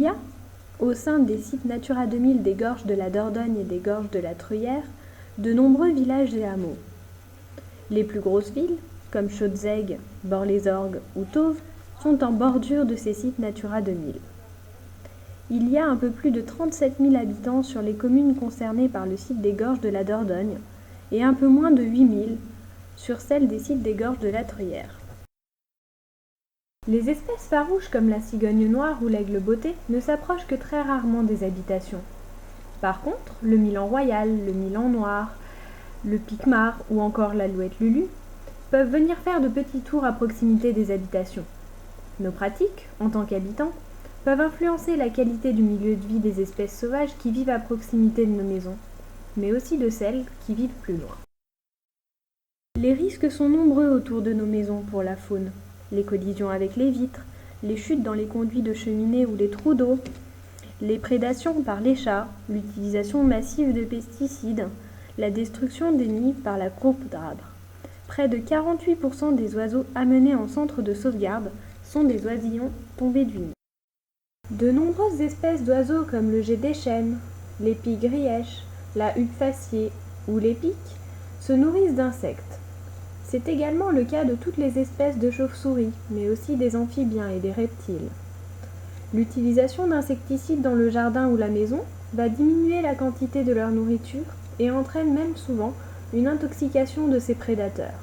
y a, au sein des sites Natura 2000 des gorges de la Dordogne et des gorges de la Truyère, de nombreux villages et hameaux. Les plus grosses villes, comme Chaudzègue, Bort-les-Orgues ou Tauves, sont en bordure de ces sites Natura 2000. Il y a un peu plus de 37 000 habitants sur les communes concernées par le site des gorges de la Dordogne et un peu moins de 8 000 sur celle des sites des gorges de la Truyère. Les espèces farouches comme la cigogne noire ou l'aigle botté ne s'approchent que très rarement des habitations. Par contre, le milan royal, le milan noir, le piquemar ou encore l'alouette lulu peuvent venir faire de petits tours à proximité des habitations. Nos pratiques, en tant qu'habitants, peuvent influencer la qualité du milieu de vie des espèces sauvages qui vivent à proximité de nos maisons, mais aussi de celles qui vivent plus loin. Les risques sont nombreux autour de nos maisons pour la faune. Les collisions avec les vitres, les chutes dans les conduits de cheminée ou les trous d'eau, les prédations par les chats, l'utilisation massive de pesticides, la destruction des nids par la courbe d'arbres. Près de 48% des oiseaux amenés en centre de sauvegarde sont des oisillons tombés du nid. De nombreuses espèces d'oiseaux comme le jet des chênes, l'épi grièche, la huppe faciée ou les pics se nourrissent d'insectes. C'est également le cas de toutes les espèces de chauves-souris, mais aussi des amphibiens et des reptiles. L'utilisation d'insecticides dans le jardin ou la maison va diminuer la quantité de leur nourriture et entraîne même souvent une intoxication de ces prédateurs.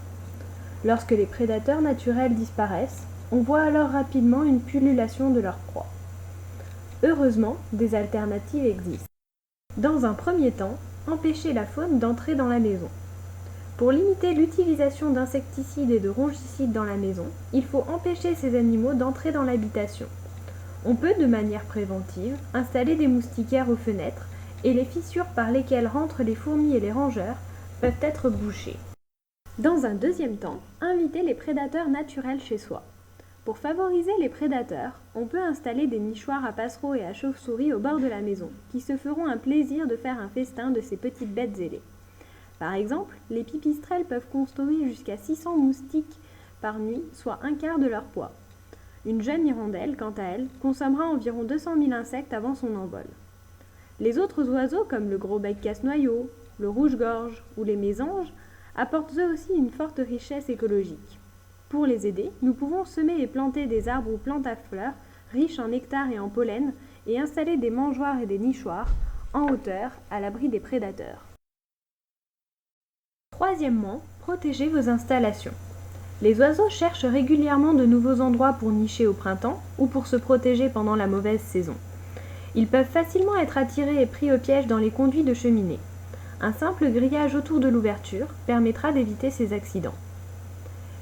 Lorsque les prédateurs naturels disparaissent, on voit alors rapidement une pullulation de leurs proies. Heureusement, des alternatives existent. Dans un premier temps, empêcher la faune d'entrer dans la maison. Pour limiter l'utilisation d'insecticides et de rongicides dans la maison, il faut empêcher ces animaux d'entrer dans l'habitation. On peut, de manière préventive, installer des moustiquaires aux fenêtres et les fissures par lesquelles rentrent les fourmis et les rongeurs peuvent être bouchées. Dans un deuxième temps, inviter les prédateurs naturels chez soi. Pour favoriser les prédateurs, on peut installer des nichoirs à passereaux et à chauves-souris au bord de la maison, qui se feront un plaisir de faire un festin de ces petites bêtes ailées. Par exemple, les pipistrelles peuvent construire jusqu'à 600 moustiques par nuit, soit un quart de leur poids. Une jeune hirondelle, quant à elle, consommera environ 200 000 insectes avant son envol. Les autres oiseaux, comme le gros bec casse-noyau, le rouge-gorge ou les mésanges, apportent eux aussi une forte richesse écologique. Pour les aider, nous pouvons semer et planter des arbres ou plantes à fleurs riches en nectar et en pollen et installer des mangeoires et des nichoirs en hauteur à l'abri des prédateurs. Troisièmement, protégez vos installations. Les oiseaux cherchent régulièrement de nouveaux endroits pour nicher au printemps ou pour se protéger pendant la mauvaise saison. Ils peuvent facilement être attirés et pris au piège dans les conduits de cheminée. Un simple grillage autour de l'ouverture permettra d'éviter ces accidents.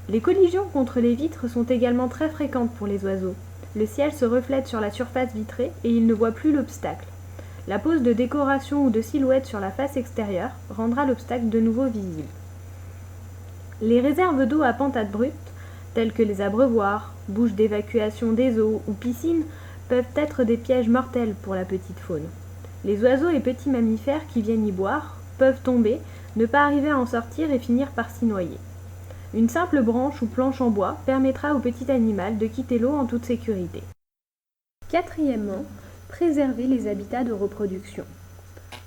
Les collisions contre les vitres sont également très fréquentes pour les oiseaux. Le ciel se reflète sur la surface vitrée et ils ne voient plus l'obstacle. La pose de décoration ou de silhouette sur la face extérieure rendra l'obstacle de nouveau visible. Les réserves d'eau à pente abrupte, telles que les abreuvoirs, bouches d'évacuation des eaux ou piscines, peuvent être des pièges mortels pour la petite faune. Les oiseaux et petits mammifères qui viennent y boire peuvent tomber, ne pas arriver à en sortir et finir par s'y noyer. Une simple branche ou planche en bois permettra au petit animal de quitter l'eau en toute sécurité. Quatrièmement, préserver les habitats de reproduction.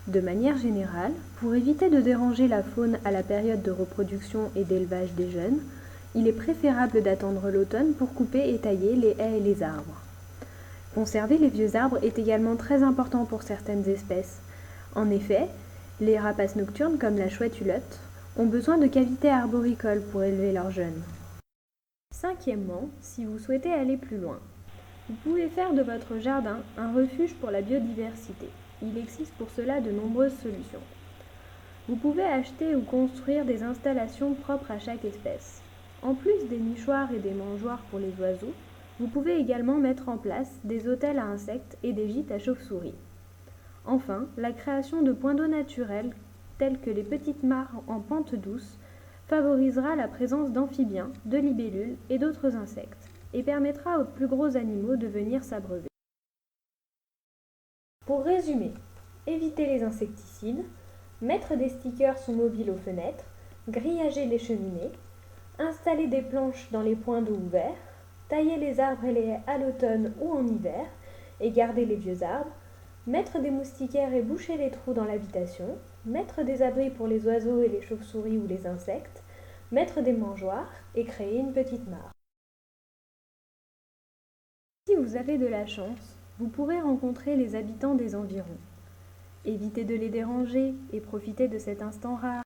De manière générale, pour éviter de déranger la faune à la période de reproduction et d'élevage des jeunes, il est préférable d'attendre l'automne pour couper et tailler les haies et les arbres. Conserver les vieux arbres est également très important pour certaines espèces. En effet, les rapaces nocturnes comme la chouette hulotte ont besoin de cavités arboricoles pour élever leurs jeunes. Cinquièmement, si vous souhaitez aller plus loin, vous pouvez faire de votre jardin un refuge pour la biodiversité. Il existe pour cela de nombreuses solutions. Vous pouvez acheter ou construire des installations propres à chaque espèce. En plus des nichoirs et des mangeoires pour les oiseaux, vous pouvez également mettre en place des hôtels à insectes et des gîtes à chauves-souris. Enfin, la création de points d'eau naturels tels que les petites mares en pente douce favorisera la présence d'amphibiens, de libellules et d'autres insectes et permettra aux plus gros animaux de venir s'abreuver. Pour résumer, évitez les insecticides, mettre des stickers sous mobiles aux fenêtres, grillager les cheminées, installer des planches dans les points d'eau ouverts, tailler les arbres et les haies à l'automne ou en hiver et garder les vieux arbres, mettre des moustiquaires et boucher les trous dans l'habitation, mettre des abris pour les oiseaux et les chauves-souris ou les insectes, mettre des mangeoires et créer une petite mare. Si vous avez de la chance, vous pourrez rencontrer les habitants des environs. Évitez de les déranger et profitez de cet instant rare.